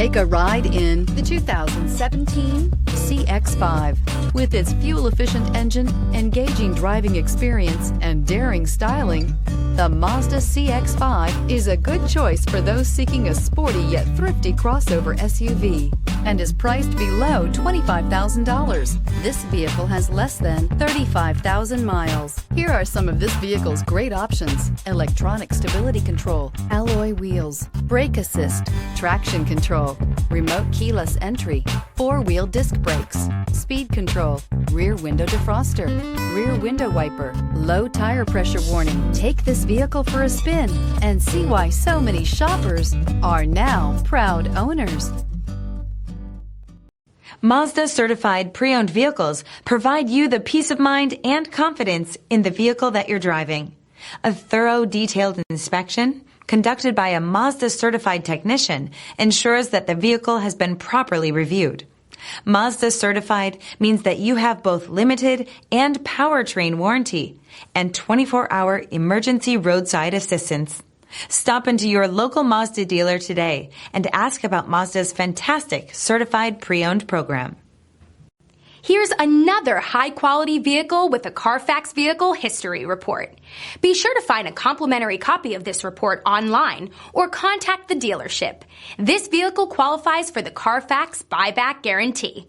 Take a ride in the 2017 CX-5. With its fuel-efficient engine, engaging driving experience, and daring styling, the Mazda CX-5 is a good choice for those seeking a sporty yet thrifty crossover SUV and is priced below $25,000. This vehicle has less than 35,000 miles. Here are some of this vehicle's great options: electronic stability control, alloy wheels, brake assist, traction control, remote keyless entry, four-wheel disc brakes, speed control, rear window defroster, rear window wiper, low tire pressure warning. Take this vehicle for a spin and see why so many shoppers are now proud owners. Mazda certified pre-owned vehicles provide you the peace of mind and confidence in the vehicle that you're driving. A thorough, detailed inspection conducted by a Mazda certified technician ensures that the vehicle has been properly reviewed. Mazda certified means that you have both limited and powertrain warranty and 24-hour emergency roadside assistance. Stop into your local Mazda dealer today and ask about Mazda's fantastic certified pre-owned program. Here's another high-quality vehicle with a CARFAX Vehicle History Report. Be sure to find a complimentary copy of this report online or contact the dealership. This vehicle qualifies for the CARFAX Buyback Guarantee.